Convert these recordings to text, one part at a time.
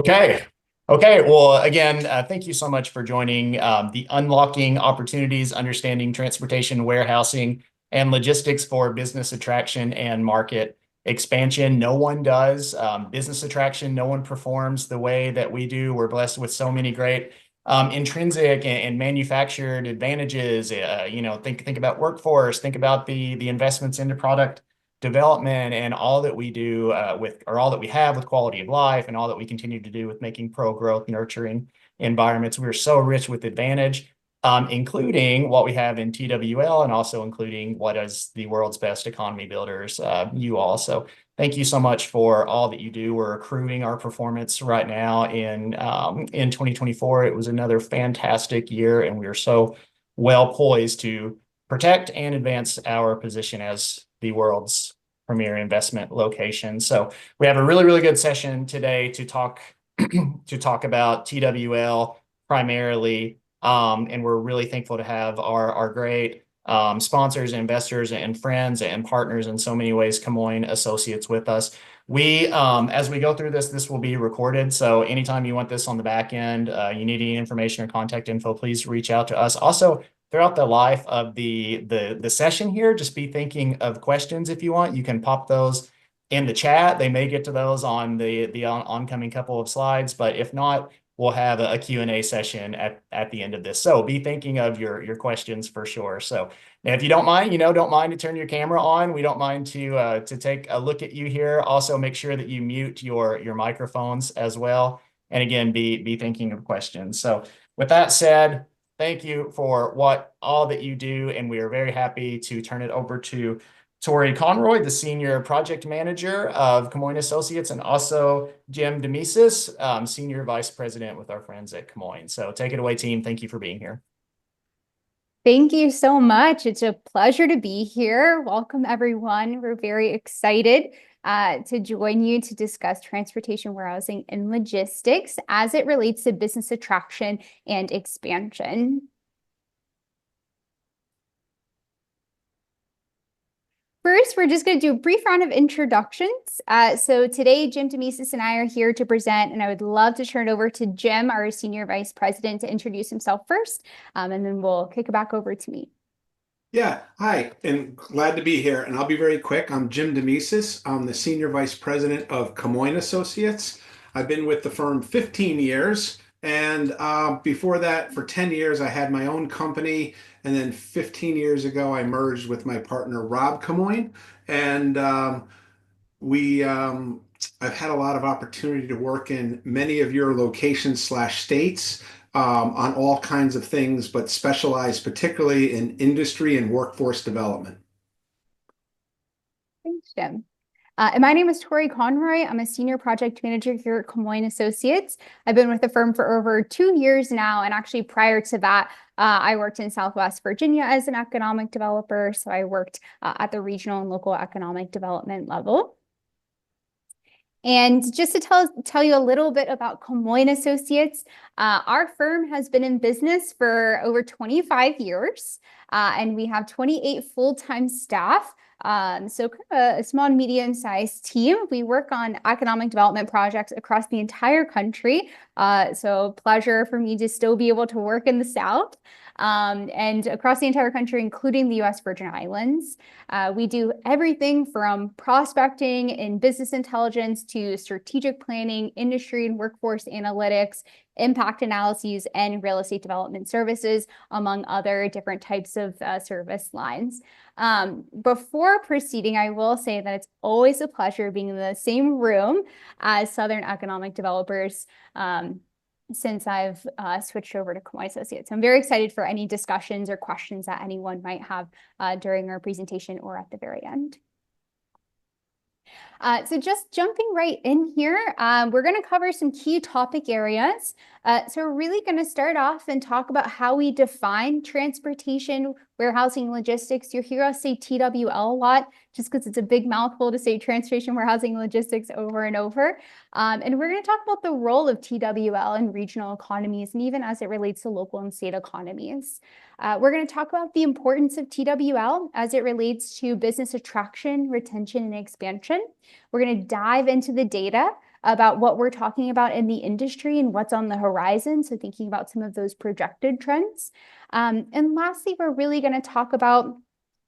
Okay. Okay. Well, again, thank you so much for joining the Unlocking Opportunities, Understanding Transportation, Warehousing, and Logistics for Business Attraction and Market Expansion. No one does business attraction. No one performs the way that we do. We're blessed with so many great intrinsic and manufactured advantages. Think about workforce. Think about the investments into product development and all that we do all that we have with quality of life and all that we continue to do with making pro-growth, nurturing environments. We're so rich with advantage, including what we have in TWL and also including what is the world's best economy builders, you all. So thank you so much for all that you do. We're accruing our performance right now in 2024. It was another fantastic year, and we are so well poised to protect and advance our position as the world's premier investment location. So we have a really, really good session today to talk about TWL primarily. And we're really thankful to have our great sponsors, investors, and friends and partners in so many ways, Camoin Associates, with us. As we go through this will be recorded. So anytime you want this on the back end, you need any information or contact info, please reach out to us. Also, throughout the life of the session here, just be thinking of questions if you want. You can pop those in the chat. They may get to those on the oncoming couple of slides, but if not, we'll have a Q&A session at the end of this. So be thinking of your questions for sure. So now if you don't mind, don't mind to turn your camera on. We don't mind to take a look at you here. Also make sure that you mute your microphones as well. And again, be thinking of questions. So with that said, thank you for all that you do, and we are very happy to turn it over to Tori Conroy, the Senior Project Manager of Camoin Associates, and also Jim Demesis, Senior Vice President with our friends at Camoin. So take it away, team. Thank you for being here. Thank you so much. It's a pleasure to be here. Welcome, everyone. We're very excited to join you to discuss transportation, warehousing, and logistics as it relates to business attraction and expansion. First, we're just going to do a brief round of introductions. So today, Jim Demesis and I are here to present, and I would love to turn it over to Jim, our Senior Vice President, to introduce himself first, and then we'll kick it back over to me. Yeah, hi, and glad to be here. And I'll be very quick. I'm Jim Demesis. I'm the Senior Vice President of Camoin Associates. I've been with the firm 15 years. And before that, for 10 years, I had my own company. And then 15 years ago, I merged with my partner, Rob Camoin. And I've had a lot of opportunity to work in many of your locations/states. On all kinds of things, but specialize particularly in industry and workforce development. Thanks, Jim. And my name is Tori Conroy. I'm a Senior Project Manager here at Camoin Associates. I've been with the firm for over 2 years now, and actually prior to that, I worked in Southwest Virginia as an economic developer. So I worked at the regional and local economic development level. And just to tell you a little bit about Camoin Associates, our firm has been in business for over 25 years, and we have 28 full-time staff. So kind of a small and medium-sized team. We work on economic development projects across the entire country. So pleasure for me to still be able to work in the South. And across the entire country, including the U.S. Virgin Islands. We do everything from prospecting and business intelligence to strategic planning, industry and workforce analytics, impact analyses, and real estate development services, among other different types of service lines. Before proceeding, I will say that it's always a pleasure being in the same room as Southern economic developers. Since I've switched over to Camoin Associates. I'm very excited for any discussions or questions that anyone might have during our presentation or at the very end. So just jumping right in here, we're going to cover some key topic areas. So we're really going to start off and talk about how we define transportation, warehousing, logistics. You'll hear us say TWL a lot, just because it's a big mouthful to say transportation, warehousing, logistics over and over. And we're going to talk about the role of TWL in regional economies, and even as it relates to local and state economies. We're going to talk about the importance of TWL as it relates to business attraction, retention, and expansion. We're going to dive into the data about what we're talking about in the industry and what's on the horizon. So thinking about some of those projected trends. And lastly, we're really going to talk about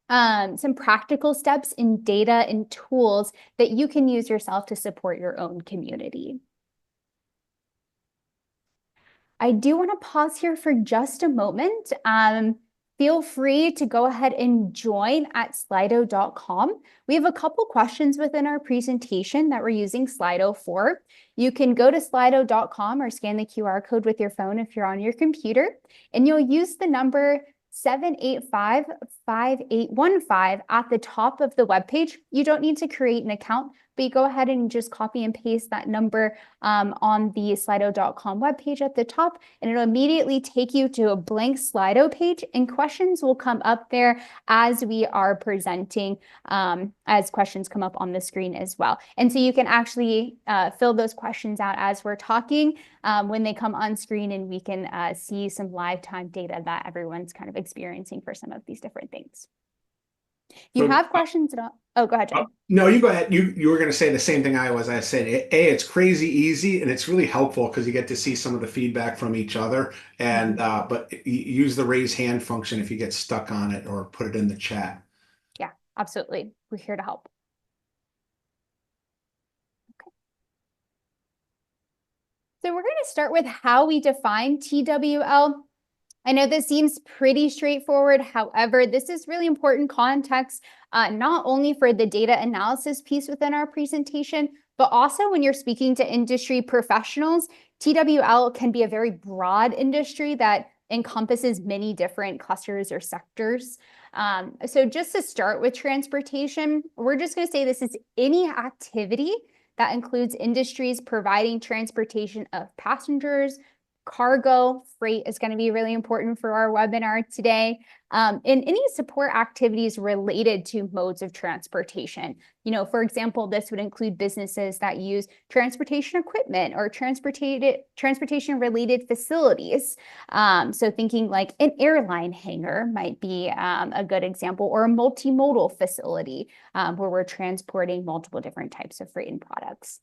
some practical steps in data and tools that you can use yourself to support your own community. I do want to pause here for just a moment. Feel free to go ahead and join at slido.com. We have a couple questions within our presentation that we're using Slido for. You can go to slido.com or scan the QR code with your phone if you're on your computer, and you'll use the number 785-5815 at the top of the webpage. You don't need to create an account, but you go ahead and just copy and paste that number on the slido.com webpage at the top, and it'll immediately take you to a blank Slido page, and questions will come up there as we are presenting, as questions come up on the screen as well. And so you can actually fill those questions out as we're talking when they come on screen, and we can see some live time data that everyone's kind of experiencing for some of these different things. If you have questions at all, oh, go ahead, Jen. No, you go ahead. You were going to say the same thing I was. I said, it's crazy easy, and it's really helpful because you get to see some of the feedback from each other. And but use the raise hand function if you get stuck on it, or put it in the chat. Yeah, absolutely. We're here to help. Okay. So we're going to start with how we define TWL. I know this seems pretty straightforward. However, this is really important context, not only for the data analysis piece within our presentation, but also when you're speaking to industry professionals. TWL can be a very broad industry that encompasses many different clusters or sectors. So just to start with transportation, we're just going to say this is any activity that includes industries providing transportation of passengers, cargo. Freight is going to be really important for our webinar today. And any support activities related to modes of transportation. You know, for example, this would include businesses that use transportation equipment or transportation related facilities. So thinking like an airline hangar might be a good example, or a multimodal facility where we're transporting multiple different types of freight and products.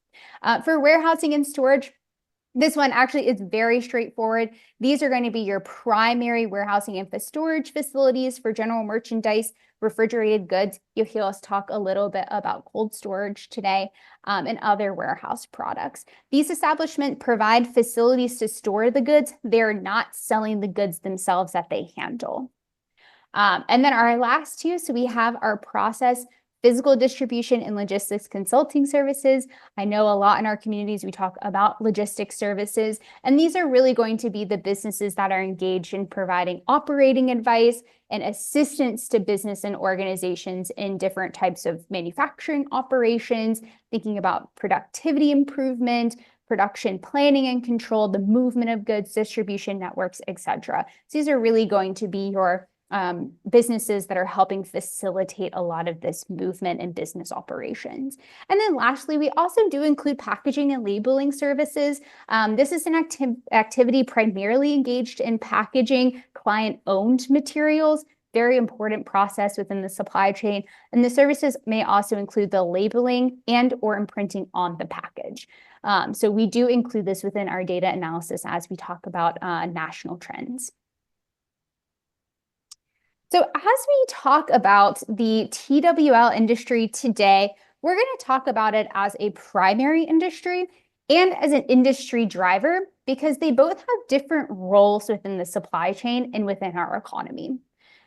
For warehousing and storage, this one actually is very straightforward. These are going to be your primary warehousing and storage facilities for general merchandise, refrigerated goods. You'll hear us talk a little bit about cold storage today, and other warehouse products. These establishments provide facilities to store the goods. They're not selling the goods themselves that they handle. And then our last two, so we have our process, physical distribution, and logistics consulting services. I know a lot in our communities we talk about logistics services, and these are really going to be the businesses that are engaged in providing operating advice and assistance to business and organizations in different types of manufacturing operations, thinking about productivity improvement, production planning and control, the movement of goods, distribution networks, etc. So these are really going to be your businesses that are helping facilitate a lot of this movement and business operations. And then lastly, we also do include packaging and labeling services. This is an activity primarily engaged in packaging client-owned materials, very important process within the supply chain. And the services may also include the labeling and or imprinting on the package. So we do include this within our data analysis as we talk about national trends. So as we talk about the TWL industry today, we're going to talk about it as a primary industry and as an industry driver, because they both have different roles within the supply chain and within our economy.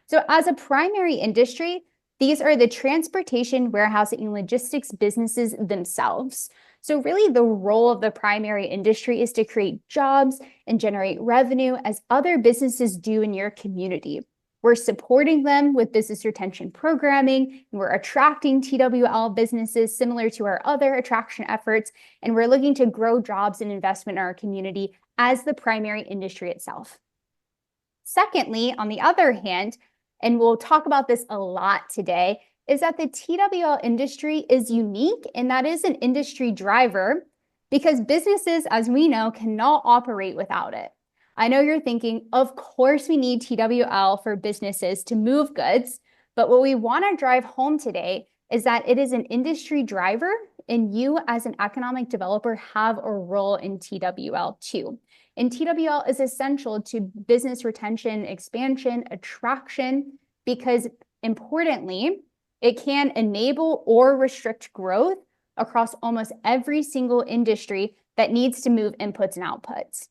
So as a primary industry, these are the transportation, warehousing, and logistics businesses themselves. So really the role of the primary industry is to create jobs and generate revenue as other businesses do in your community. We're supporting them with business retention programming, and we're attracting TWL businesses similar to our other attraction efforts, and we're looking to grow jobs and investment in our community as the primary industry itself. Secondly, on the other hand, and we'll talk about this a lot today, is that the TWL industry is unique, and that is an industry driver because businesses, as we know, cannot operate without it. I know you're thinking, of course we need TWL for businesses to move goods, but what we want to drive home today is that it is an industry driver and you as an economic developer have a role in TWL too. And TWL is essential to business retention, expansion, attraction, because importantly, it can enable or restrict growth across almost every single industry that needs to move inputs and outputs.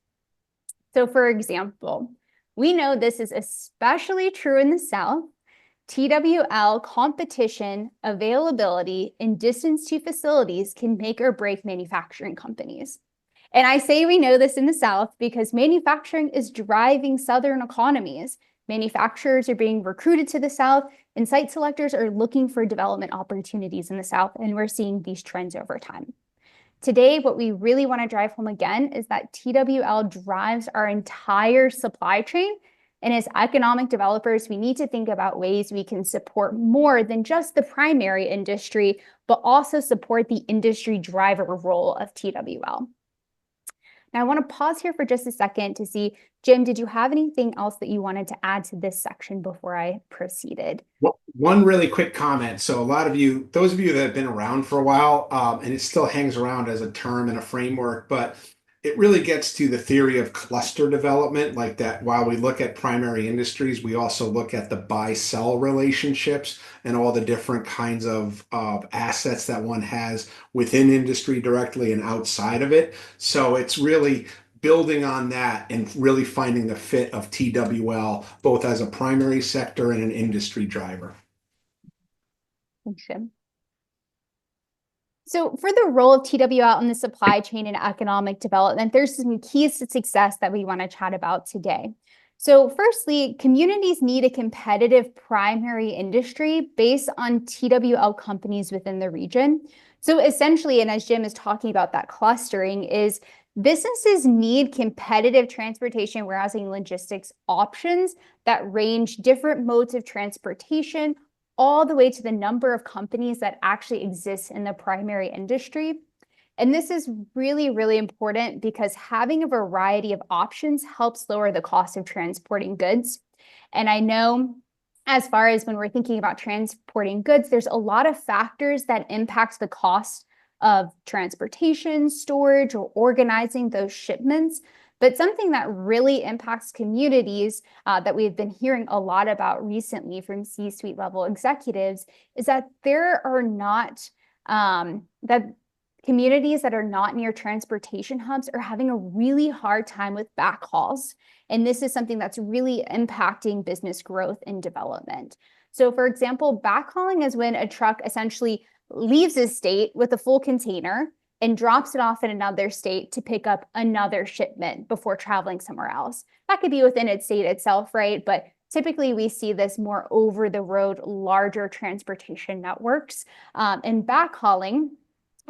So for example, we know this is especially true in the South. TWL competition, availability, and distance to facilities can make or break manufacturing companies. And I say we know this in the South because manufacturing is driving Southern economies. Manufacturers are being recruited to the South, and site selectors are looking for development opportunities in the South, and we're seeing these trends over time. Today, what we really want to drive home again is that TWL drives our entire supply chain. And as economic developers, we need to think about ways we can support more than just the primary industry, but also support the industry driver role of TWL. Now, I want to pause here for just a second to see, Jim, did you have anything else that you wanted to add to this section before I proceeded? Well, one really quick comment. So a lot of you, those of you that have been around for a while, and it still hangs around as a term and a framework, but it really gets to the theory of cluster development, like that while we look at primary industries, we also look at the buy-sell relationships and all the different kinds of assets that one has within industry directly and outside of it. So it's really building on that and really finding the fit of TWL, both as a primary sector and an industry driver. Thanks, Jim. So for the role of TWL in the supply chain and economic development, there's some keys to success that we want to chat about today. So firstly, communities need a competitive primary industry based on TWL companies within the region. So essentially, and as Jim is talking about that clustering, is businesses need competitive transportation, warehousing, logistics options that range different modes of transportation, all the way to the number of companies that actually exist in the primary industry. And this is really, really important because having a variety of options helps lower the cost of transporting goods. And I know as far as when we're thinking about transporting goods, there's a lot of factors that impact the cost of transportation, storage, or organizing those shipments. But something that really impacts communities that we've been hearing a lot about recently from C-suite level executives is that there are not, that communities that are not near transportation hubs are having a really hard time with backhauls. And this is something that's really impacting business growth and development. So for example, backhauling is when a truck essentially leaves a state with a full container and drops it off in another state to pick up another shipment before traveling somewhere else. That could be within its state itself, right? But typically we see this more over the road, larger transportation networks. And backhauling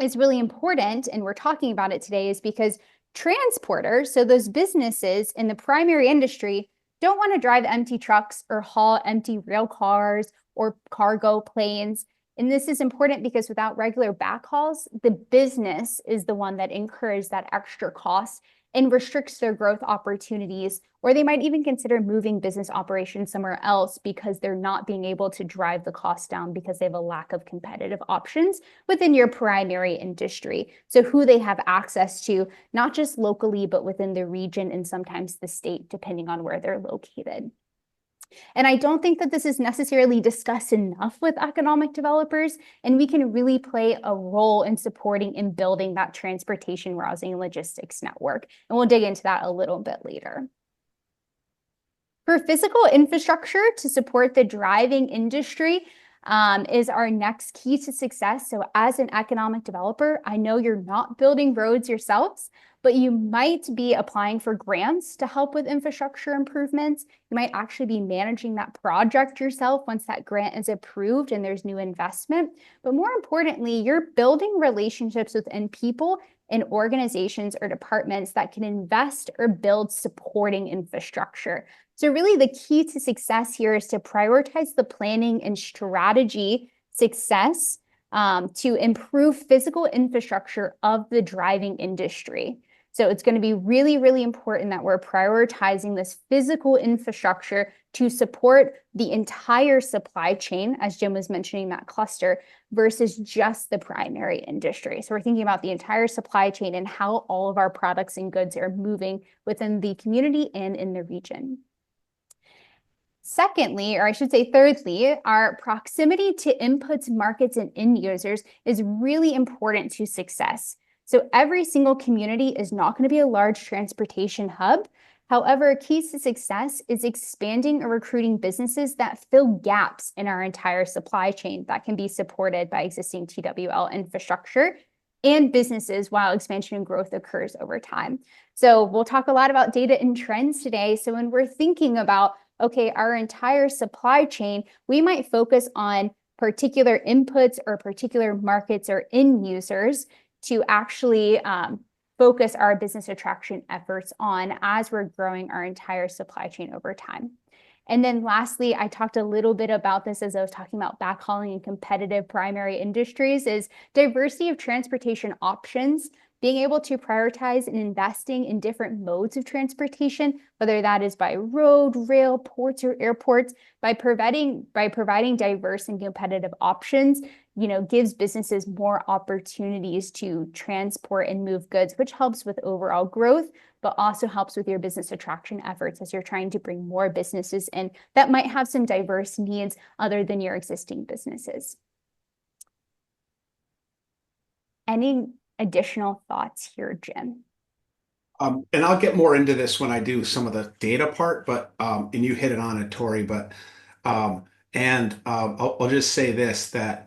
is really important, and we're talking about it today, is because transporters, so those businesses in the primary industry, don't want to drive empty trucks or haul empty rail cars or cargo planes. And this is important because without regular backhauls, the business is the one that incurs that extra cost and restricts their growth opportunities, or they might even consider moving business operations somewhere else because they're not being able to drive the cost down because they have a lack of competitive options within your primary industry. So who they have access to, not just locally, but within the region and sometimes the state, depending on where they're located. And I don't think that this is necessarily discussed enough with economic developers, and we can really play a role in supporting and building that transportation, warehousing, and logistics network. And we'll dig into that a little bit later. For physical infrastructure to support the driving industry is our next key to success. So as an economic developer, I know you're not building roads yourselves, but you might be applying for grants to help with infrastructure improvements. You might actually be managing that project yourself once that grant is approved and there's new investment. But more importantly, you're building relationships within people and organizations or departments that can invest or build supporting infrastructure. So really the key to success here is to prioritize the planning and strategy success to improve physical infrastructure of the driving industry. So it's going to be really, really important that we're prioritizing this physical infrastructure to support the entire supply chain, as Jim was mentioning, that cluster, versus just the primary industry. So we're thinking about the entire supply chain and how all of our products and goods are moving within the community and in the region. Secondly, or I should say thirdly, our proximity to inputs, markets, and end users is really important to success. So every single community is not going to be a large transportation hub. However, keys to success is expanding or recruiting businesses that fill gaps in our entire supply chain that can be supported by existing TWL infrastructure and businesses while expansion and growth occurs over time. So we'll talk a lot about data and trends today. So when we're thinking about, okay, our entire supply chain, we might focus on particular inputs or particular markets or end users to actually focus our business attraction efforts on as we're growing our entire supply chain over time. And then lastly, I talked a little bit about this as I was talking about backhauling and competitive primary industries, is diversity of transportation options, being able to prioritize and investing in different modes of transportation, whether that is by road, rail, ports, or airports, by providing diverse and competitive options, gives businesses more opportunities to transport and move goods, which helps with overall growth, but also helps with your business attraction efforts as you're trying to bring more businesses in that might have some diverse needs other than your existing businesses. Any additional thoughts here, Jim? And I'll get more into this when I do some of the data part, but and you hit it on it, Tori. But I'll just say this, that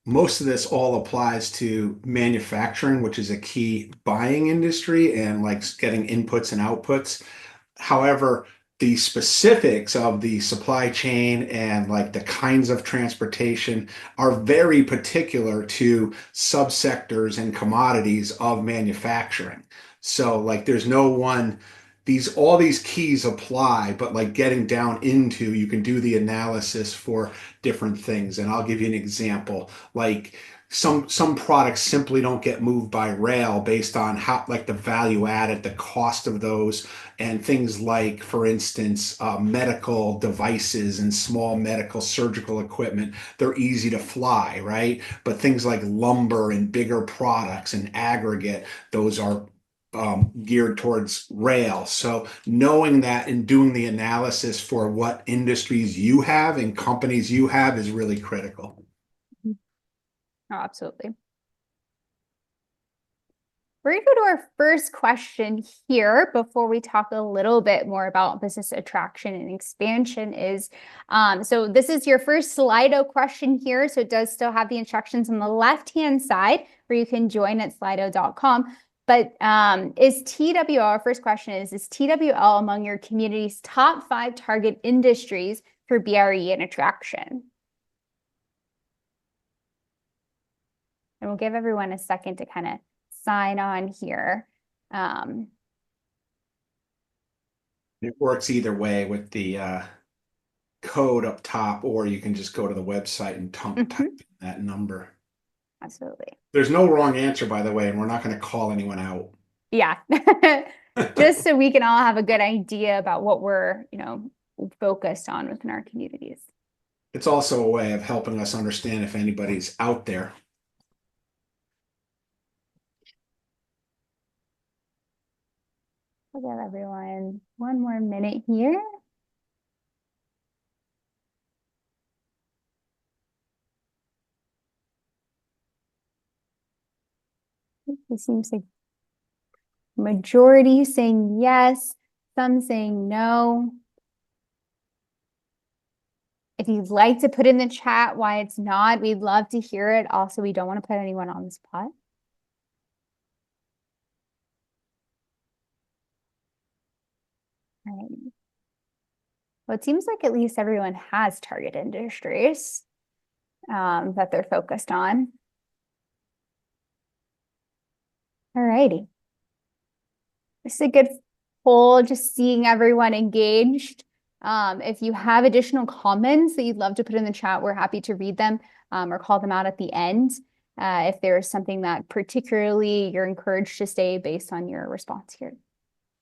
most of this all applies to manufacturing, which is a key buying industry and like getting inputs and outputs. However, the specifics of the supply chain and like the kinds of transportation are very particular to subsectors and commodities of manufacturing. So like there's no one, all these keys apply, but like getting down into, you can do the analysis for different things. And I'll give you an example. Like some products simply don't get moved by rail based on how, like the value added, the cost of those, and things like, for instance, medical devices and small medical surgical equipment. They're easy to fly, right? But things like lumber and bigger products and aggregate, those are geared towards rail. So knowing that and doing the analysis for what industries you have and companies you have is really critical. Oh, absolutely. We're going to go to our first question here before we talk a little bit more about business attraction and expansion is, so this is your first Slido question here. So it does still have the instructions on the left-hand side where you can join at slido.com. But is TWL, our first question is TWL among your community's top 5 target industries for BRE and attraction? And we'll give everyone a second to kind of sign on here. It works either way with the code up top, or you can just go to the website and type in that number. Absolutely. There's no wrong answer, by the way, and we're not going to call anyone out. Yeah. Just so we can all have a good idea about what we're, focused on within our communities. It's also a way of helping us understand if anybody's out there. I'll give everyone one more minute here. It seems like majority saying yes, some saying no. If you'd like to put in the chat why it's not, we'd love to hear it. Also, we don't want to put anyone on the spot. All right. Well, it seems like at least everyone has target industries that they're focused on. All righty. This is a good poll, just seeing everyone engaged. If you have additional comments that you'd love to put in the chat, we're happy to read them or call them out at the end. if there's something that particularly you're encouraged to stay based on your response here.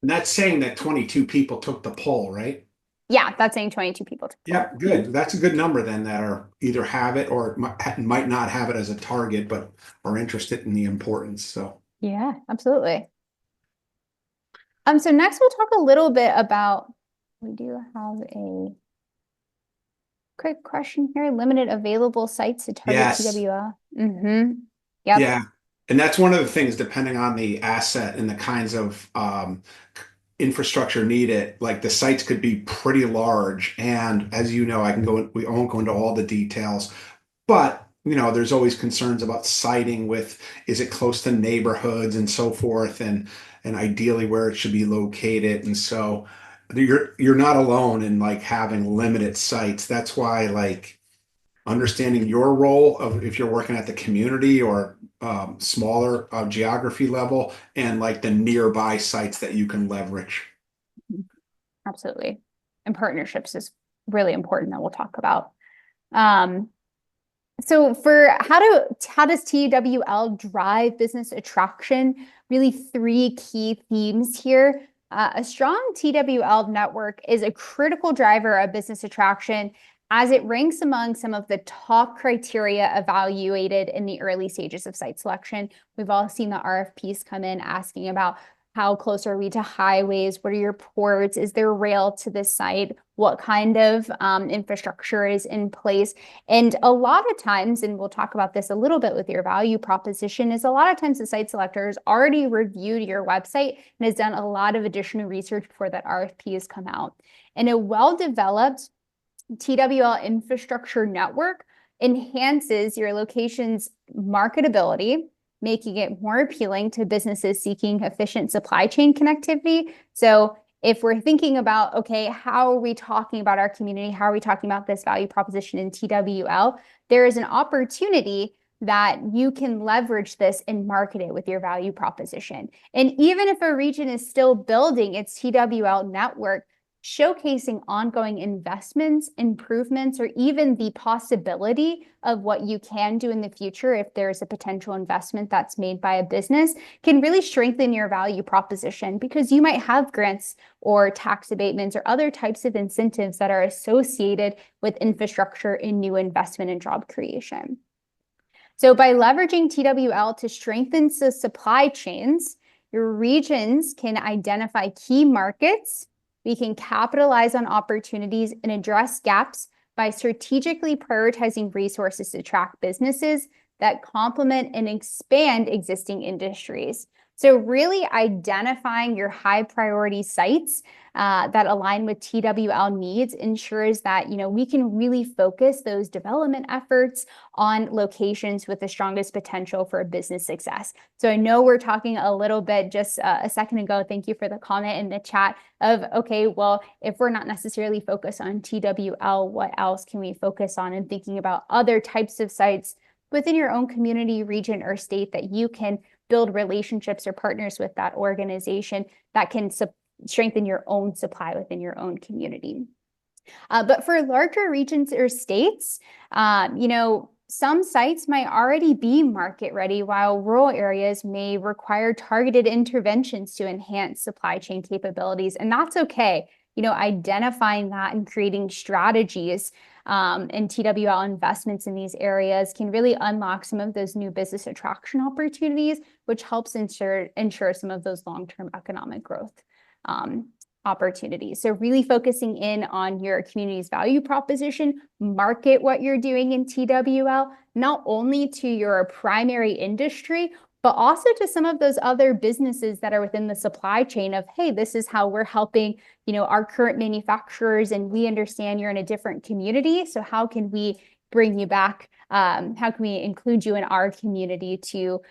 And that's saying that 22 people took the poll, right? Yeah, that's saying 22 people. Yeah, good. That's a good number then that are either have it or might not have it as a target, but are interested in the importance. So Yeah, absolutely. So next we'll talk a little bit about, we do have a quick question here, limited available sites to target yes, TWL. Yep. yeah. And that's one of the things, depending on the asset and the kinds of infrastructure needed, like the sites could be pretty large. And as you know, we won't go into all the details, but there's always concerns about siting with, is it close to neighborhoods and so forth, and ideally where it should be located. And so you're not alone in like having limited sites. That's why like understanding your role of if you're working at the community or smaller geography level, and like the nearby sites that you can leverage. Absolutely. And partnerships is really important that we'll talk about. So for how does TWL drive business attraction? Really three key themes here. A strong TWL network is a critical driver of business attraction as it ranks among some of the top criteria evaluated in the early stages of site selection. We've all seen the RFPs come in asking about how close are we to highways? What are your ports? Is there rail to this site? What kind of infrastructure is in place? And a lot of times, and we'll talk about this a little bit with your value proposition, is a lot of times the site selector has already reviewed your website and has done a lot of additional research before that RFP has come out. And a well-developed TWL infrastructure network enhances your location's marketability, making it more appealing to businesses seeking efficient supply chain connectivity. So if we're thinking about, okay, how are we talking about our community? How are we talking about this value proposition in TWL? There is an opportunity that you can leverage this and market it with your value proposition. And even if a region is still building its TWL network, showcasing ongoing investments, improvements, or even the possibility of what you can do in the future if there's a potential investment that's made by a business can really strengthen your value proposition, because you might have grants or tax abatements or other types of incentives that are associated with infrastructure in new investment and job creation. So by leveraging TWL to strengthen the supply chains, your regions can identify key markets. We can capitalize on opportunities and address gaps by strategically prioritizing resources to track businesses that complement and expand existing industries. So really identifying your high priority sites that align with TWL needs ensures that we can really focus those development efforts on locations with the strongest potential for business success. So I know we're talking a little bit just a second ago, thank you for the comment in the chat of, okay, well, if we're not necessarily focused on TWL, what else can we focus on? And thinking about other types of sites within your own community, region, or state that you can build relationships or partners with that organization that can strengthen your own supply within your own community. But for larger regions or states, some sites might already be market ready, while rural areas may require targeted interventions to enhance supply chain capabilities. And that's okay. Identifying that and creating strategies and TWL investments in these areas can really unlock some of those new business attraction opportunities, which helps ensure some of those long-term economic growth opportunities. So really focusing in on your community's value proposition, market what you're doing in TWL, not only to your primary industry, but also to some of those other businesses that are within the supply chain of, hey, this is how we're helping, our current manufacturers, and we understand you're in a different community. So how can we bring you back? How can we include you in our community to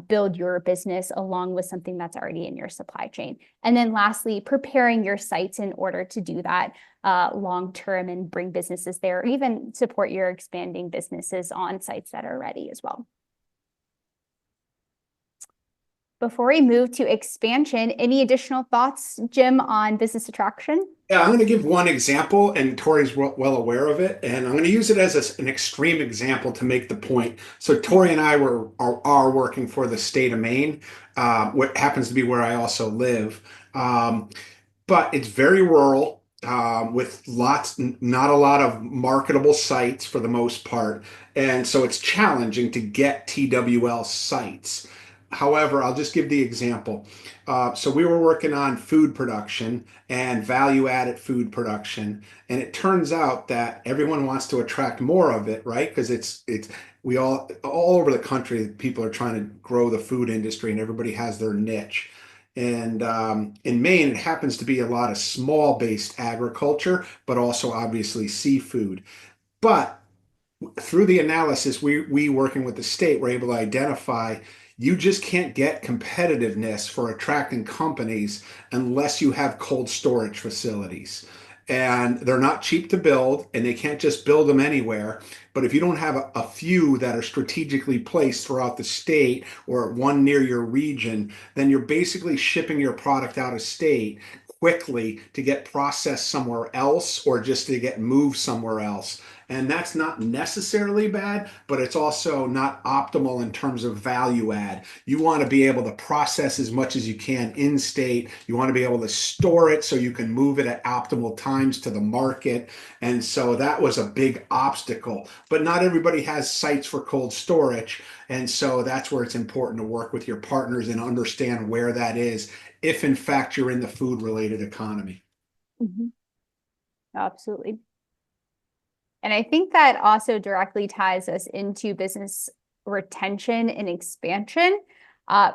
build your business along with something that's already in your supply chain? And then lastly, preparing your sites in order to do that long-term and bring businesses there, or even support your expanding businesses on sites that are ready as well. Before we move to expansion, any additional thoughts, Jim, on business attraction? Yeah, I'm going to give one example, and Tori's well aware of it, and I'm going to use it as an extreme example to make the point. So Tori and I are working for the state of Maine, what happens to be where I also live, but it's very rural. With not a lot of marketable sites for the most part. And so it's challenging to get TWL sites. However, I'll just give the example. So we were working on food production and value-added food production, and it turns out that everyone wants to attract more of it, right? Because we all over the country, people are trying to grow the food industry, and everybody has their niche. And in Maine, it happens to be a lot of small-based agriculture, but also obviously seafood. But through the analysis, we working with the state, were able to identify you just can't get competitiveness for attracting companies unless you have cold storage facilities. And they're not cheap to build, and they can't just build them anywhere. But if you don't have a few that are strategically placed throughout the state or one near your region, then you're basically shipping your product out of state quickly to get processed somewhere else or just to get moved somewhere else. And that's not necessarily bad, but it's also not optimal in terms of value add. You want to be able to process as much as you can in state. You want to be able to store it so you can move it at optimal times to the market. And so that was a big obstacle. But not everybody has sites for cold storage. And so that's where it's important to work with your partners and understand where that is, if in fact you're in the food related economy. Mm-hmm. Absolutely. And I think that also directly ties us into business retention and expansion,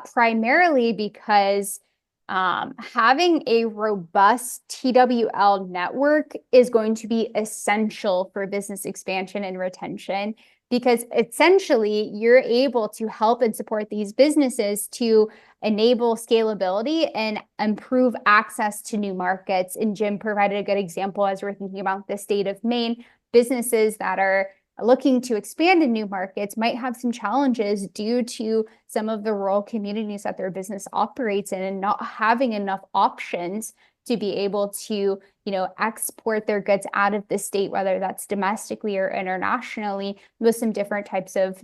primarily because having a robust TWL network is going to be essential for business expansion and retention, because essentially you're able to help and support these businesses to enable scalability and improve access to new markets. And Jim provided a good example as we're thinking about the state of Maine. Businesses that are looking to expand in new markets might have some challenges due to some of the rural communities that their business operates in and not having enough options to be able to, export their goods out of the state, whether that's domestically or internationally, with some different types of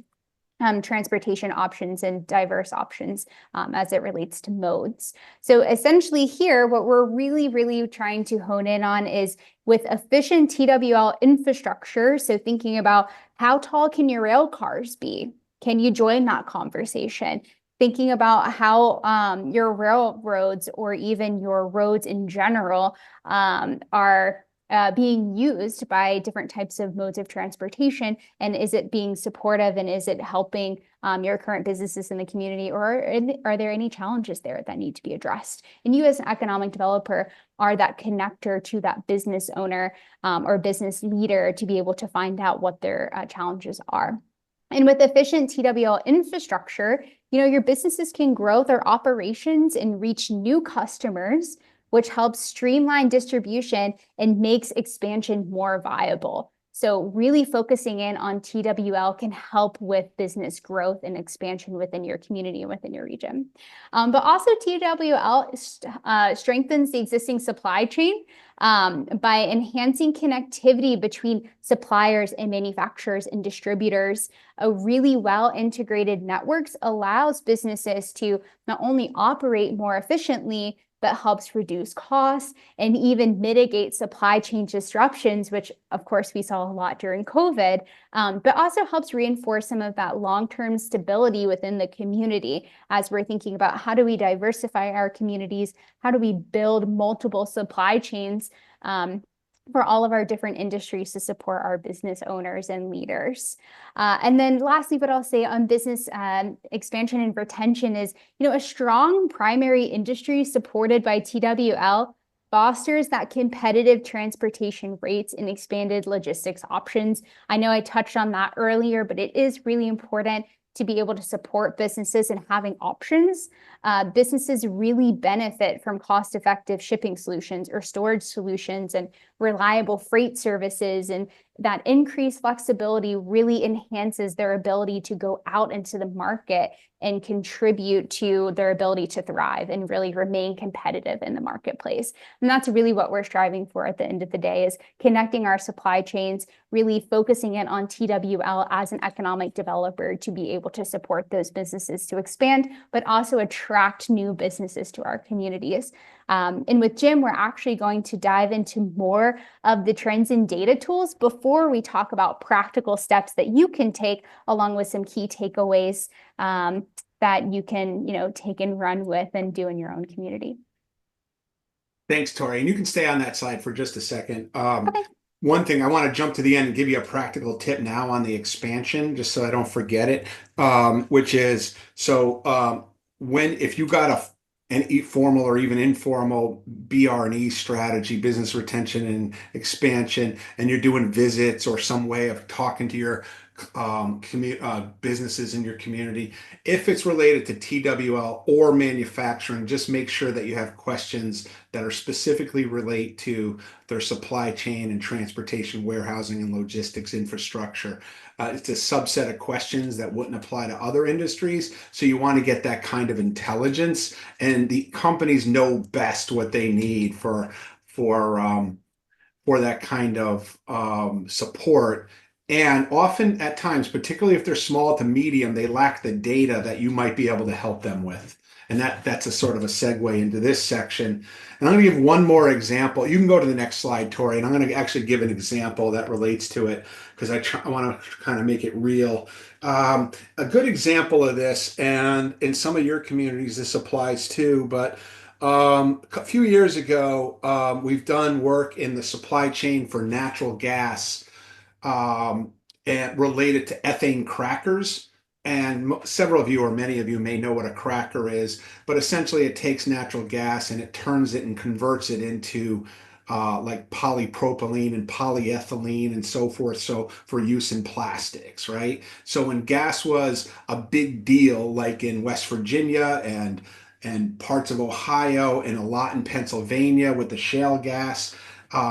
transportation options and diverse options as it relates to modes. So essentially here, what we're really, really trying to hone in on is with efficient TWL infrastructure. So thinking about how tall can your rail cars be? Can you join that conversation? Thinking about how your railroads or even your roads in general are being used by different types of modes of transportation, and is it being supportive, and is it helping your current businesses in the community, or are there any challenges there that need to be addressed? And you as an economic developer are that connector to that business owner or business leader to be able to find out what their challenges are. And with efficient TWL infrastructure, your businesses can grow their operations and reach new customers, which helps streamline distribution and makes expansion more viable. So really focusing in on TWL can help with business growth and expansion within your community and within your region. But also TWL strengthens the existing supply chain by enhancing connectivity between suppliers and manufacturers and distributors. A really well-integrated networks allows businesses to not only operate more efficiently, but helps reduce costs and even mitigate supply chain disruptions, which of course we saw a lot during COVID, but also helps reinforce some of that long-term stability within the community as we're thinking about how do we diversify our communities, how do we build multiple supply chains for all of our different industries to support our business owners and leaders. And then lastly, what I'll say on business expansion and retention is, a strong primary industry supported by TWL fosters that competitive transportation rates and expanded logistics options. I know I touched on that earlier, but it is really important to be able to support businesses and having options. Businesses really benefit from cost-effective shipping solutions or storage solutions and reliable freight services. And that increased flexibility really enhances their ability to go out into the market and contribute to their ability to thrive and really remain competitive in the marketplace. And that's really what we're striving for at the end of the day, is connecting our supply chains, really focusing in on TWL as an economic developer to be able to support those businesses to expand, but also attract new businesses to our communities. And with Jim, we're actually going to dive into more of the trends and data tools before we talk about practical steps that you can take, along with some key takeaways that you can, take and run with and do in your own community. Thanks, Tori. And you can stay on that slide for just a second. Okay. One thing I want to jump to the end and give you a practical tip now on the expansion, just so I don't forget it, which is if you got an formal or even informal BR&E strategy, business retention and expansion, and you're doing visits or some way of talking to your businesses in your community, if it's related to TWL or manufacturing, just make sure that you have questions that are specifically relate to their supply chain and transportation, warehousing, and logistics infrastructure. It's a subset of questions that wouldn't apply to other industries. So you want to get that kind of intelligence, and the companies know best what they need for that kind of support. And often at times, particularly if they're small to medium, they lack the data that you might be able to help them with. And that's a sort of a segue into this section. And I'm going to give one more example. You can go to the next slide, Tori, and I'm going to actually give an example that relates to it, because I want to kind of make it real. A good example of this, and in some of your communities this applies too, but a few years ago, we've done work in the supply chain for natural gas and related to ethane crackers. And several of you, or many of you, may know what a cracker is, but essentially it takes natural gas and it turns it and converts it into like polypropylene and polyethylene and so forth, so for use in plastics, right? So when gas was a big deal, like in West Virginia and parts of Ohio and a lot in Pennsylvania with the shale gas,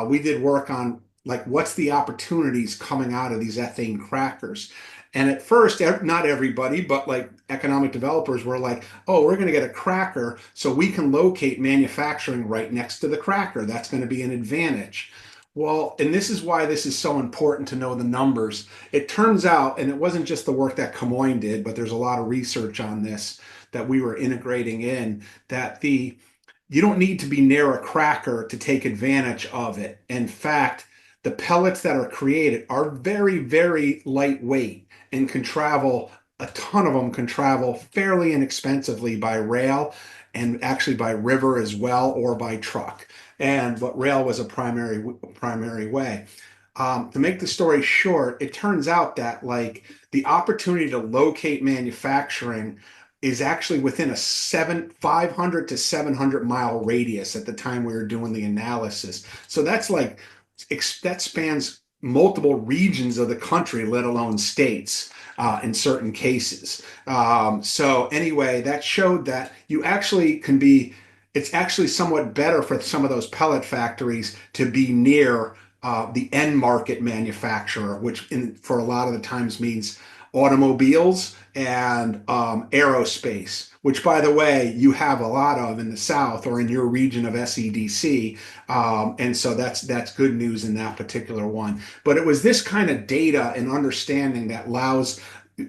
we did work on like what's the opportunities coming out of these ethane crackers. And at first, not everybody, but like economic developers were like, oh, we're going to get a cracker so we can locate manufacturing right next to the cracker. That's going to be an advantage. Well, and this is why this is so important to know the numbers. It turns out, and it wasn't just the work that Camoin did, but there's a lot of research on this that we were integrating in, that you don't need to be near a cracker to take advantage of it. In fact, the pellets that are created are very, very lightweight and a ton of them can travel fairly inexpensively by rail and actually by river as well, or by truck. But rail was a primary way. To make the story short, it turns out that like the opportunity to locate manufacturing is actually within a 500 to 700 mile radius at the time we were doing the analysis. So that spans multiple regions of the country, let alone states in certain cases. So anyway, that showed that it's actually somewhat better for some of those pellet factories to be near the end market manufacturer, which for a lot of the times means automobiles and aerospace, which, by the way, you have a lot of in the South or in your region of SEDC. And so that's good news in that particular one. But it was this kind of data and understanding that allows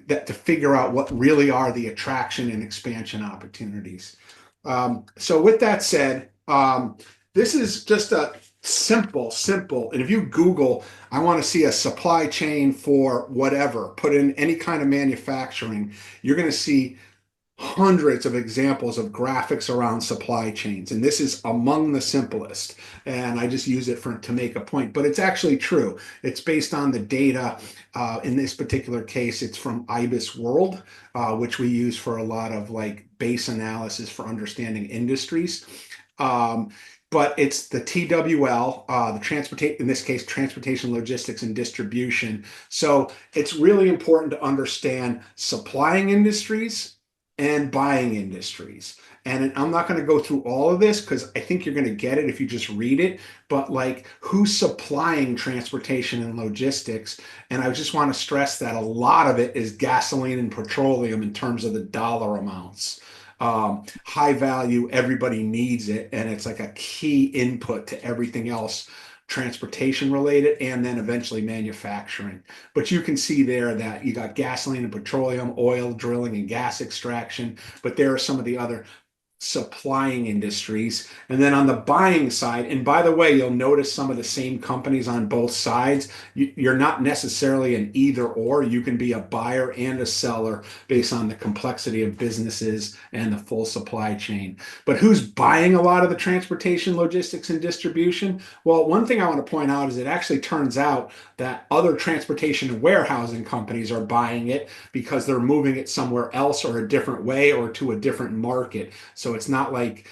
that to figure out what really are the attraction and expansion opportunities. So with that said, this is just a simple, and if you Google, I want to see a supply chain for whatever, put in any kind of manufacturing, you're going to see hundreds of examples of graphics around supply chains. And this is among the simplest. And I just use it to make a point, but it's actually true. It's based on the data. In this particular case, it's from IBIS World, which we use for a lot of like base analysis for understanding industries. But it's the TWL, in this case, transportation, logistics, and distribution. So it's really important to understand supplying industries and buying industries. And I'm not going to go through all of this because I think you're going to get it if you just read it. But like, who's supplying transportation and logistics? And I just want to stress that a lot of it is gasoline and petroleum in terms of the dollar amounts. High value, everybody needs it, and it's like a key input to everything else transportation related and then eventually manufacturing. But you can see there that you got gasoline and petroleum, oil drilling and gas extraction, but there are some of the other supplying industries. And then on the buying side, and by the way, you'll notice some of the same companies on both sides. You're not necessarily an either or. You can be a buyer and a seller based on the complexity of businesses and the full supply chain. But who's buying a lot of the transportation, logistics, and distribution? Well, one thing I want to point out is it actually turns out that other transportation and warehousing companies are buying it because they're moving it somewhere else or a different way or to a different market. So it's not like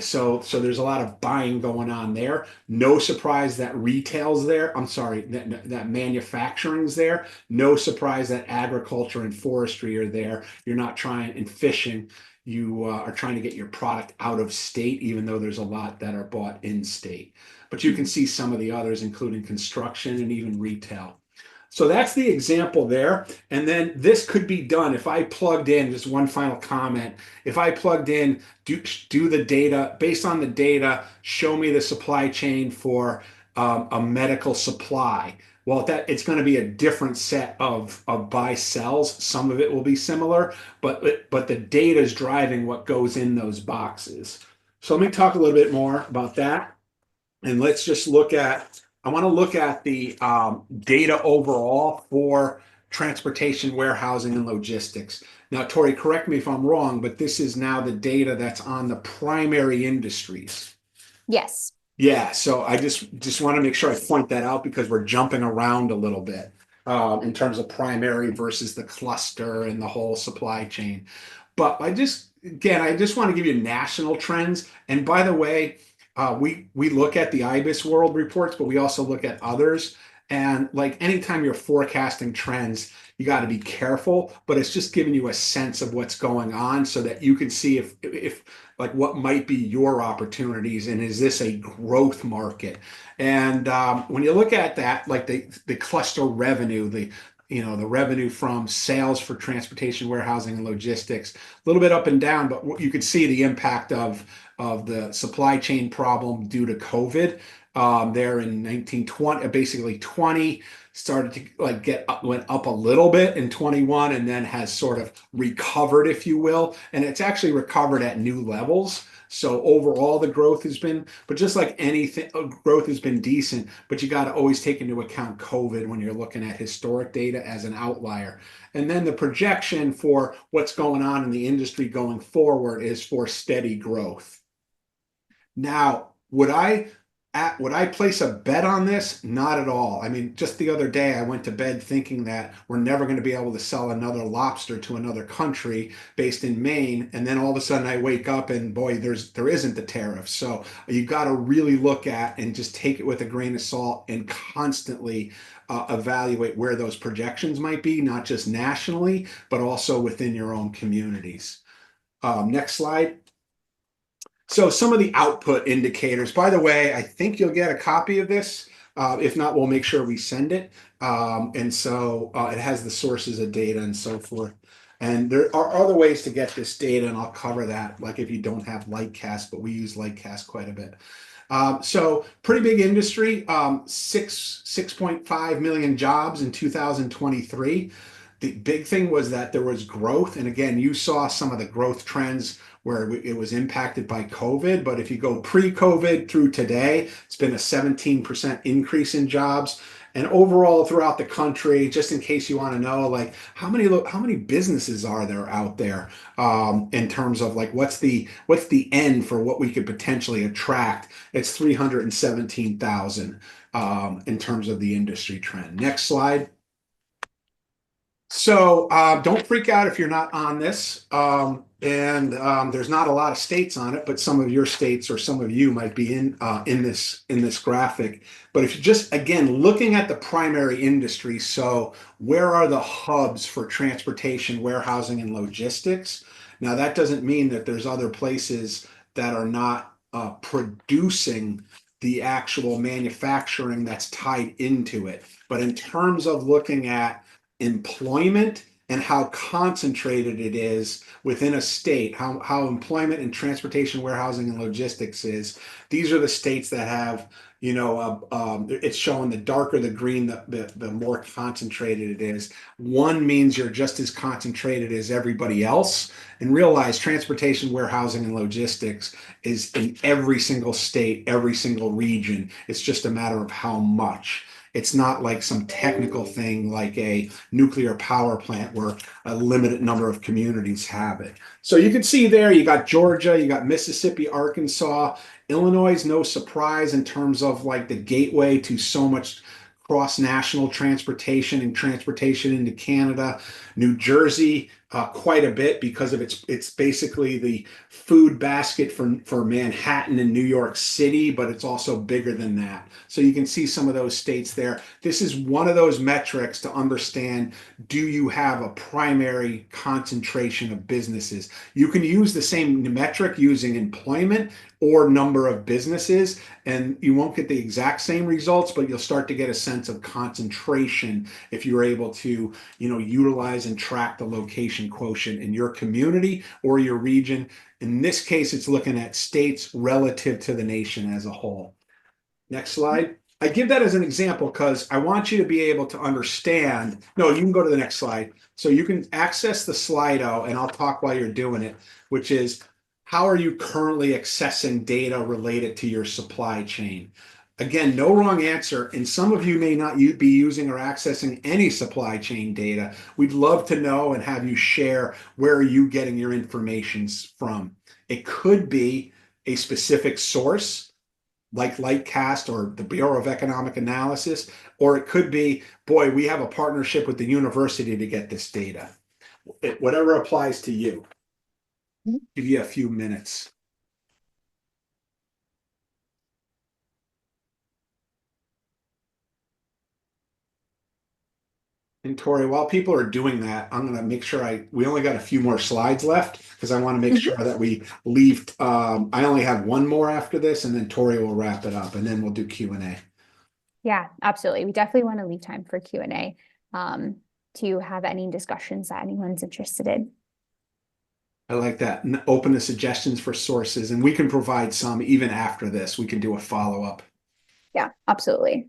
so there's a lot of buying going on there. No surprise that retail's there. I'm sorry, that manufacturing's there. No surprise that agriculture and forestry are there. You're not trying in fishing. You are trying to get your product out of state, even though there's a lot that are bought in state. But you can see some of the others, including construction and even retail. So that's the example there. And then this could be done if I plugged in, just one final comment. If I plugged in, do the data, based on the data, show me the supply chain for a medical supply. Well, it's going to be a different set of buy sells. Some of it will be similar, but the data is driving what goes in those boxes. So let me talk a little bit more about that. And let's just look at, I want to look at the data overall for transportation, warehousing, and logistics. Now, Tori, correct me if I'm wrong, but this is now the data that's on the primary industries. Yes. Yeah, so I just want to make sure I point that out because we're jumping around a little bit in terms of primary versus the cluster and the whole supply chain. But I just want to give you national trends. And by the way, we look at the IBIS World reports, but we also look at others. And like anytime you're forecasting trends, you got to be careful, but it's just giving you a sense of what's going on so that you can see if like what might be your opportunities and is this a growth market? And when you look at that, like the cluster revenue, the revenue from sales for transportation, warehousing, and logistics, a little bit up and down, but you could see the impact of the supply chain problem due to COVID. There in 1920, basically 20 started to went up a little bit in 21 and then has sort of recovered, if you will. And it's actually recovered at new levels. So overall, the growth has been, but just like anything, growth has been decent, but you got to always take into account COVID when you're looking at historic data as an outlier. And then the projection for what's going on in the industry going forward is for steady growth. Now, would I place a bet on this? Not at all. I mean, just the other day, I went to bed thinking that we're never going to be able to sell another lobster to another country based in Maine. And then all of a sudden I wake up and boy, there isn't the tariff. So you got to really look at and just take it with a grain of salt and constantly evaluate where those projections might be, not just nationally, but also within your own communities. Next slide. So some of the output indicators, by the way, I think you'll get a copy of this. If not, we'll make sure we send it. And so it has the sources of data and so forth. And there are other ways to get this data, and I'll cover that, like if you don't have Lightcast, but we use Lightcast quite a bit. So pretty big industry, 6.5 million jobs in 2023. The big thing was that there was growth. And again, you saw some of the growth trends where it was impacted by COVID. But if you go pre-COVID through today, it's been a 17% increase in jobs. And overall throughout the country, just in case you want to know, like how many businesses are there out there in terms of like what's the end for what we could potentially attract? It's 317,000 in terms of the industry trend. Next slide. So don't freak out if you're not on this. There's not a lot of states on it, but some of your states or some of you might be in this graphic. But if you're just, again, looking at the primary industry, so where are the hubs for transportation, warehousing, and logistics? Now, that doesn't mean that there's other places that are not producing the actual manufacturing that's tied into it. But in terms of looking at employment and how concentrated it is within a state, how employment and transportation, warehousing, and logistics is, these are the states that have, it's showing the darker the green, the more concentrated it is. One means you're just as concentrated as everybody else. And realize transportation, warehousing, and logistics is in every single state, every single region. It's just a matter of how much. It's not like some technical thing like a nuclear power plant where a limited number of communities have it. So you can see there, you got Georgia, you got Mississippi, Arkansas, Illinois, no surprise in terms of like the gateway to so much cross-national transportation and transportation into Canada. New Jersey, quite a bit because of it's basically the food basket for Manhattan and New York City, but it's also bigger than that. So you can see some of those states there. This is one of those metrics to understand, do you have a primary concentration of businesses? You can use the same metric using employment or number of businesses, and you won't get the exact same results, but you'll start to get a sense of concentration if you're able to, utilize and track the location quotient in your community or your region. In this case, it's looking at states relative to the nation as a whole. Next slide. I give that as an example because I want you to be able to understand. No, you can go to the next slide. So you can access the Slido, and I'll talk while you're doing it, which is how are you currently accessing data related to your supply chain? Again, no wrong answer. And some of you may not be using or accessing any supply chain data. We'd love to know and have you share where are you getting your information from. It could be a specific source like Lightcast or the Bureau of Economic Analysis, or it could be, boy, we have a partnership with the university to get this data. Whatever applies to you. Give you a few minutes. And Tori, while people are doing that, I'm going to make sure we only got a few more slides left because I want to make sure that we leave. I only have one more after this, and then Tori will wrap it up, and then we'll do Q&A. Yeah, absolutely. We definitely want to leave time for Q&A to have any discussions that anyone's interested in. I like that. And open to suggestions for sources, and we can provide some even after this. We can do a follow-up. Yeah, absolutely.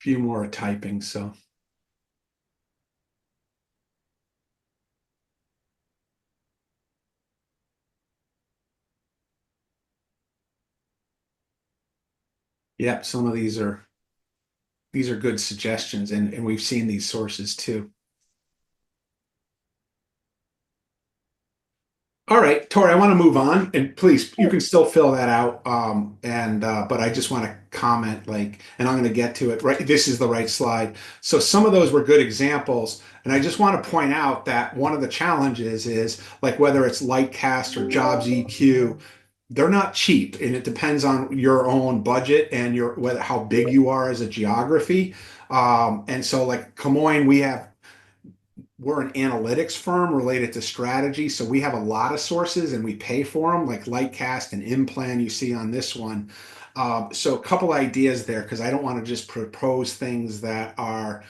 Few more typing, so. Yep, some of these are good suggestions, and we've seen these sources too. All right, Tori, I want to move on, and please, you can still fill that out. But I just want to comment, and I'm going to get to it. Right, this is the right slide. So some of those were good examples, and I just want to point out that one of the challenges is whether it's Lightcast or Jobs EQ, they're not cheap, and it depends on your own budget and how big you are as a geography. And so, Camoin, we're an analytics firm related to strategy, so we have a lot of sources and we pay for them, like Lightcast and InPlan you see on this one. So a couple ideas there, because I don't want to just propose things that are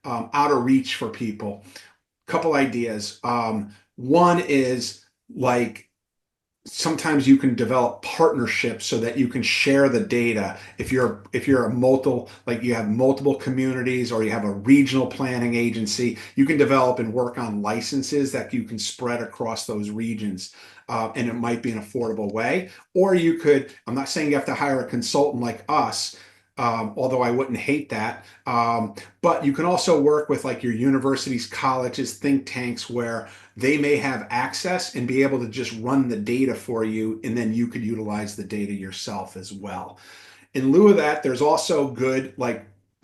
out of reach for people. Couple ideas. One is sometimes you can develop partnerships so that you can share the data. If you're you have multiple communities or you have a regional planning agency, you can develop and work on licenses that you can spread across those regions. And it might be an affordable way. Or you could, I'm not saying you have to hire a consultant like us, although I wouldn't hate that. But you can also work with your universities, colleges, think tanks, where they may have access and be able to just run the data for you, and then you could utilize the data yourself as well. In lieu of that, there's also good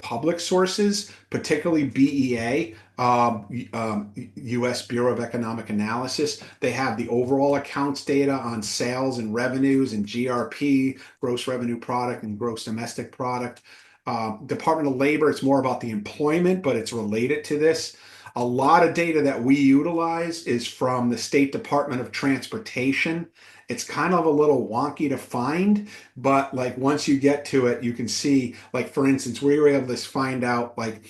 public sources, particularly BEA, U.S. Bureau of Economic Analysis. They have the overall accounts data on sales and revenues and GRP, gross revenue product, and gross domestic product. Department of Labor, it's more about the employment, but it's related to this. A lot of data that we utilize is from the State Department of Transportation. It's kind of a little wonky to find, but like once you get to it, you can see, like for instance, we were able to find out like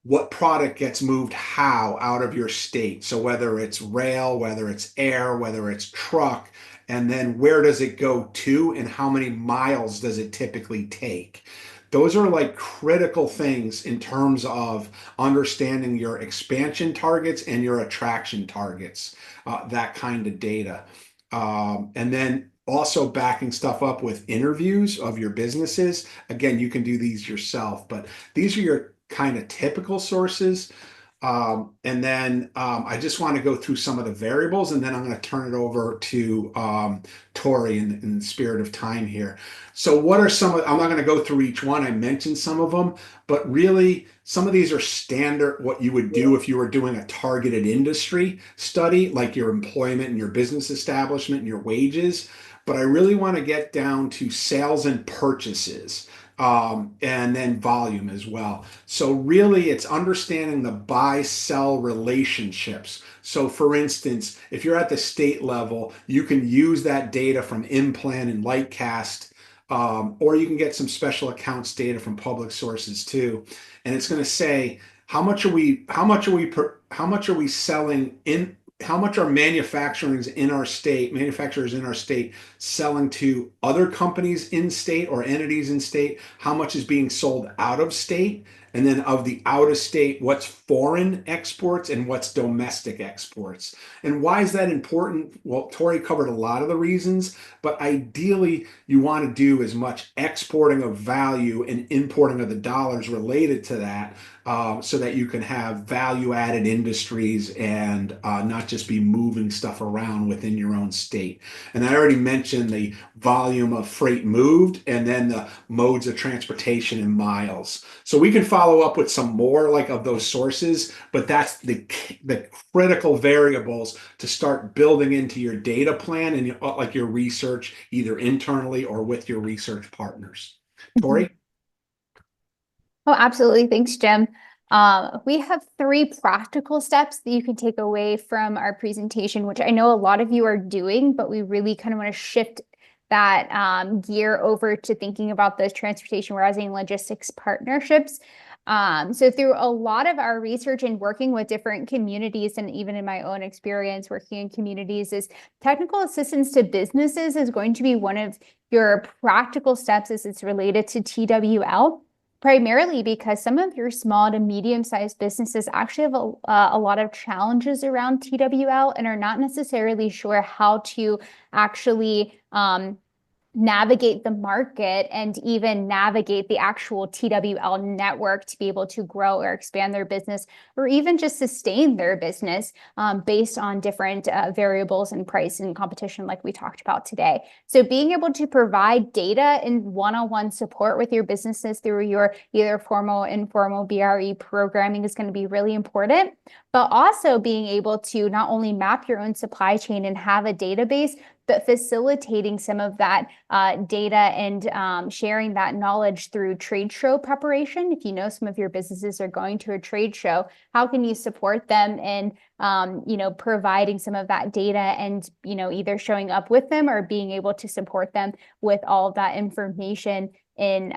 what product gets moved how out of your state. So whether it's rail, whether it's air, whether it's truck, and then where does it go to and how many miles does it typically take? Those are like critical things in terms of understanding your expansion targets and your attraction targets, that kind of data. And then also backing stuff up with interviews of your businesses. Again, you can do these yourself, but these are your kind of typical sources. And then I just want to go through some of the variables, and then I'm going to turn it over to Tori in the spirit of time here. So what are some of, I'm not going to go through each one. I mentioned some of them, but really some of these are standard, what you would do if you were doing a targeted industry study, like your employment and your business establishment and your wages. But I really want to get down to sales and purchases. And then volume as well. So really it's understanding the buy-sell relationships. So for instance, if you're at the state level, you can use that data from Implan and Lightcast, or you can get some special accounts data from public sources too. And it's going to say, how much are we selling in, how much are manufacturers in our state selling to other companies in state or entities in state? How much is being sold out of state? And then of the out of state, what's foreign exports and what's domestic exports? And why is that important? Well, Tori covered a lot of the reasons, but ideally you want to do as much exporting of value and importing of the dollars related to that, so that you can have value-added industries and not just be moving stuff around within your own state. And I already mentioned the volume of freight moved and then the modes of transportation in miles. So we can follow up with some more like of those sources, but that's the critical variables to start building into your data plan and like your research, either internally or with your research partners. Tori? Oh, absolutely. Thanks, Jim. We have 3 practical steps that you can take away from our presentation, which I know a lot of you are doing, but we really kind of want to shift that gear over to thinking about those transportation, warehousing, and logistics partnerships. So through a lot of our research and working with different communities, and even in my own experience working in communities, is technical assistance to businesses is going to be one of your practical steps as it's related to TWL. Primarily because some of your small to medium-sized businesses actually have a lot of challenges around TWL and are not necessarily sure how to actually navigate the market and even navigate the actual TWL network to be able to grow or expand their business, or even just sustain their business based on different variables and price and competition like we talked about today. So being able to provide data and one-on-one support with your businesses through your either formal or informal BRE programming is going to be really important, but also being able to not only map your own supply chain and have a database, but facilitating some of that data and sharing that knowledge through trade show preparation. If you know some of your businesses are going to a trade show, how can you support them in providing some of that data and either showing up with them or being able to support them with all of that information in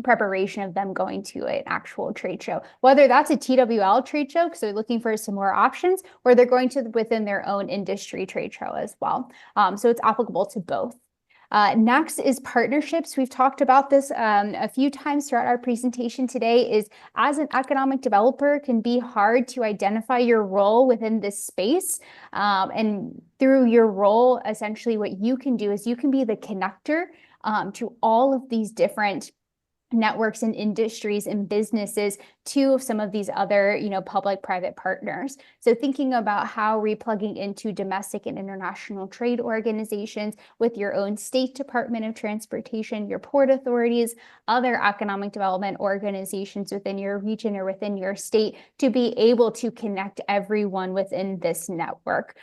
preparation of them going to an actual trade show, whether that's a TWL trade show because they're looking for some more options, or they're going to within their own industry trade show as well. So it's applicable to both. Next is partnerships. We've talked about this a few times throughout our presentation today. Is as an economic developer, it can be hard to identify your role within this space. And through your role, essentially what you can do is you can be the connector to all of these different networks and industries and businesses to some of these other, public-private partners. So thinking about how replugging into domestic and international trade organizations with your own state Department of Transportation, your port authorities, other economic development organizations within your region or within your state to be able to connect everyone within this network.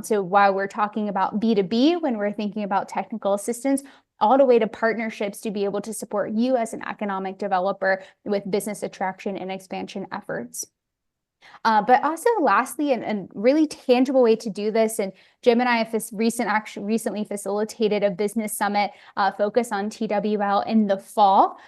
So while we're talking about B2B, when we're thinking about technical assistance, all the way to partnerships to be able to support you as an economic developer with business attraction and expansion efforts. But also lastly, and really tangible way to do this, and Jim and I have recently facilitated a business summit focus on TWL in the fall,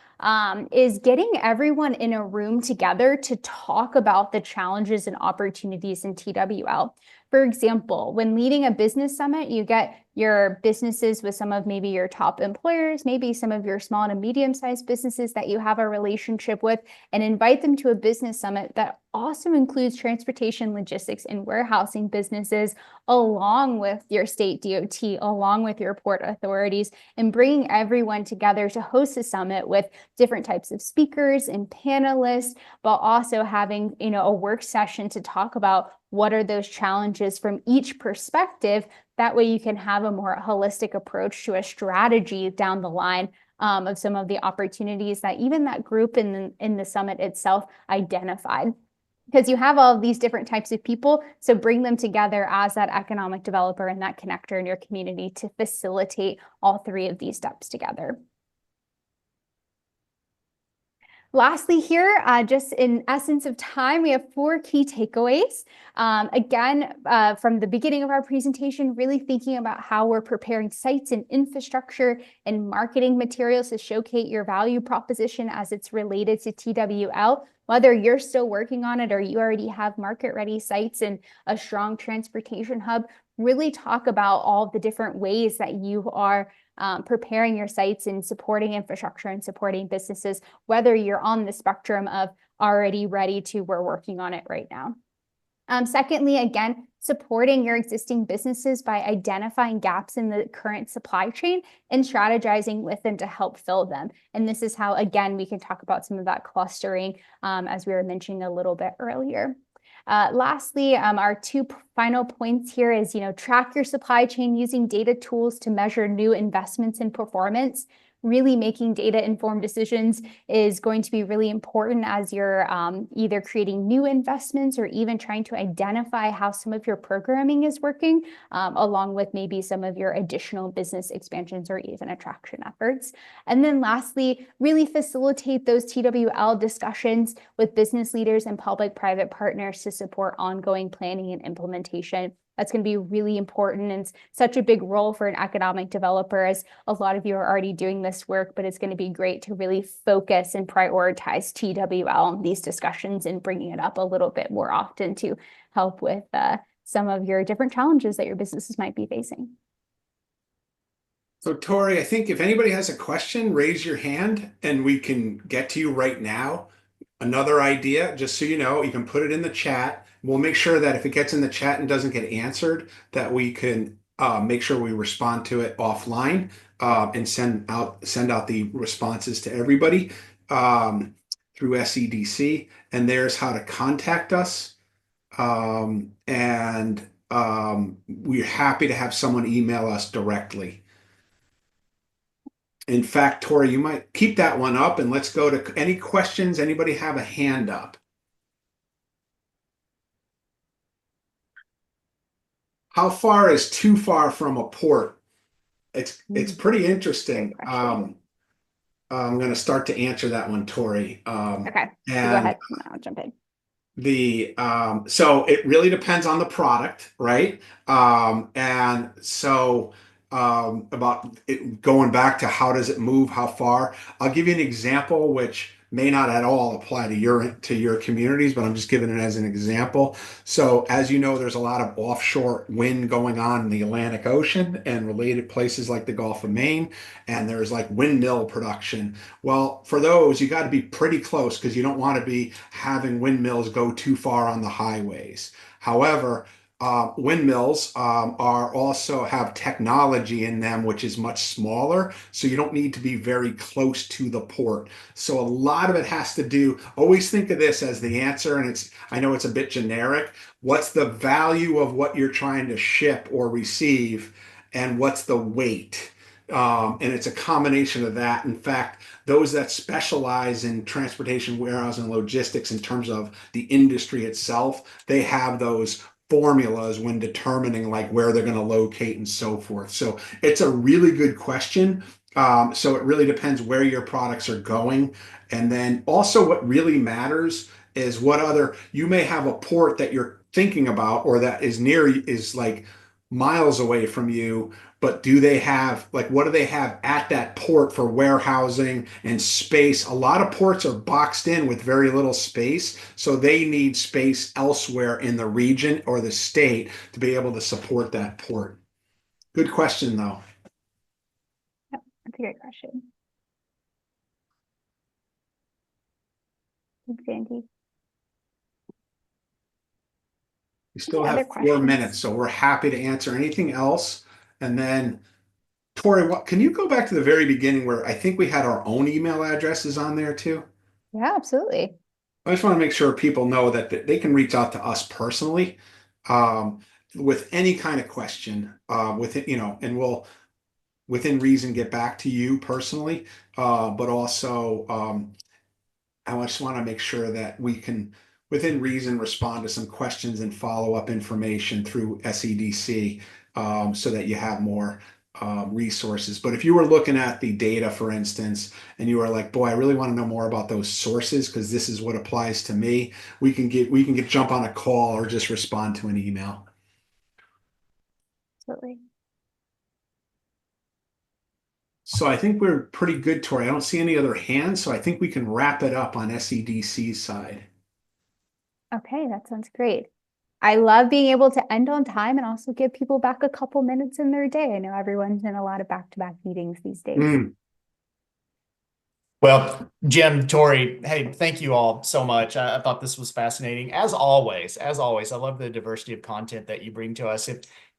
is getting everyone in a room together to talk about the challenges and opportunities in TWL. For example, when leading a business summit, you get your businesses with some of maybe your top employers, maybe some of your small to medium-sized businesses that you have a relationship with, and invite them to a business summit that also includes transportation, logistics, and warehousing businesses, along with your state DOT, along with your port authorities, and bringing everyone together to host a summit with different types of speakers and panelists, but also having, a work session to talk about what are those challenges from each perspective. That way you can have a more holistic approach to a strategy down the line of some of the opportunities that even that group in the summit itself identified. Because you have all of these different types of people, so bring them together as that economic developer and that connector in your community to facilitate all three of these steps together. Lastly here, just in essence of time, we have 4 key takeaways. Again, from the beginning of our presentation, really thinking about how we're preparing sites and infrastructure and marketing materials to showcase your value proposition as it's related to TWL. Whether you're still working on it or you already have market-ready sites and a strong transportation hub, really talk about all the different ways that you are preparing your sites and supporting infrastructure and supporting businesses, whether you're on the spectrum of already ready to we're working on it right now. Secondly, again, supporting your existing businesses by identifying gaps in the current supply chain and strategizing with them to help fill them. And this is how, again, we can talk about some of that clustering as we were mentioning a little bit earlier. Lastly, our 2 final points here is, track your supply chain using data tools to measure new investments in performance. Really making data-informed decisions is going to be really important as you're either creating new investments or even trying to identify how some of your programming is working, along with maybe some of your additional business expansions or even attraction efforts. And then lastly, really facilitate those TWL discussions with business leaders and public-private partners to support ongoing planning and implementation. That's going to be really important and such a big role for an economic developer, as a lot of you are already doing this work, but it's going to be great to really focus and prioritize TWL in these discussions and bringing it up a little bit more often to help with some of your different challenges that your businesses might be facing. So Tori, I think if anybody has a question, raise your hand and we can get to you right now. Another idea, just so you know, you can put it in the chat. We'll make sure that if it gets in the chat and doesn't get answered, that we can make sure we respond to it offline and send out the responses to everybody through SEDC. And there's how to contact us. We're happy to have someone email us directly. In fact, Tori, you might keep that one up and let's go to any questions. Anybody have a hand up? How far is too far from a port? It's pretty interesting. I'm going to start to answer that one, Tori. Okay, go ahead. I'll jump in. So it really depends on the product, right? About it, going back to how does it move, how far? I'll give you an example which may not at all apply to your communities, but I'm just giving it as an example. So as you know, there's a lot of offshore wind going on in the Atlantic Ocean and related places like the Gulf of Maine, and there's like windmill production. Well, for those, you got to be pretty close because you don't want to be having windmills go too far on the highways. However, windmills are also have technology in them which is much smaller, so you don't need to be very close to the port. So a lot of it has to do, always think of this as the answer, and I know it's a bit generic. What's the value of what you're trying to ship or receive, and what's the weight? And it's a combination of that. In fact, those that specialize in transportation, warehousing, and logistics in terms of the industry itself, they have those formulas when determining like where they're going to locate and so forth. So it's a really good question. So it really depends where your products are going. And then also what really matters is what other, you may have a port that you're thinking about or that is near, is like miles away from you, but do they have, like, what do they have at that port for warehousing and space? A lot of ports are boxed in with very little space, so they need space elsewhere in the region or the state to be able to support that port. Good question, though. That's a great question. Thanks, Andy. We still Any other have 4 questions? minutes, so we're happy to answer anything else. And then, Tori, can you go back to the very beginning where I think we had our own email addresses on there too? Yeah, absolutely. I just want to make sure people know that they can reach out to us personally with any kind of question, and we'll, within reason, get back to you personally. But also, I just want to make sure that we can, within reason, respond to some questions and follow up information through SEDC so that you have more resources. But if you were looking at the data, for instance, and you were like, boy, I really want to know more about those sources because this is what applies to me, we can jump on a call or just respond to an email. Absolutely. So I think we're pretty good, Tori. I don't see any other hands, so I think we can wrap it up on SEDC's side. Okay, that sounds great. I love being able to end on time and also give people back a couple minutes in their day. I know everyone's in a lot of back-to-back meetings these days. Well, Jim, Tori, hey, thank you all so much. I thought this was fascinating. As always, I love the diversity of content that you bring to us.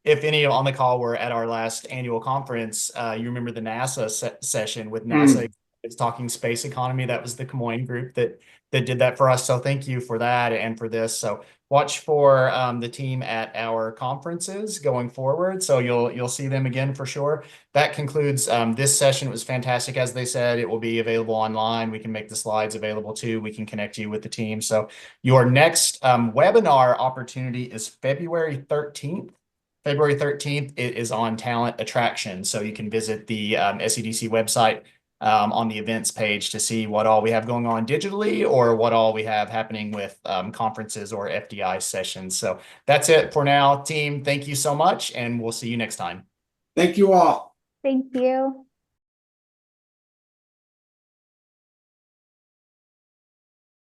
If any on the call were at our last annual conference, you remember the NASA session with NASA is talking space economy. That was the Camoin group that did that for us. So thank you for that and for this. So watch for the team at our conferences going forward. So you'll see them again for sure. That concludes this session. It was fantastic. As they said, it will be available online. We can make the slides available too. We can connect you with the team. So your next webinar opportunity is February 13th. February 13th, it is on talent attraction. So you can visit the SEDC website on the events page to see what all we have going on digitally or what all we have happening with conferences or FDI sessions. So that's it for now, team. Thank you so much, and we'll see you next time. Thank you all. Thank you.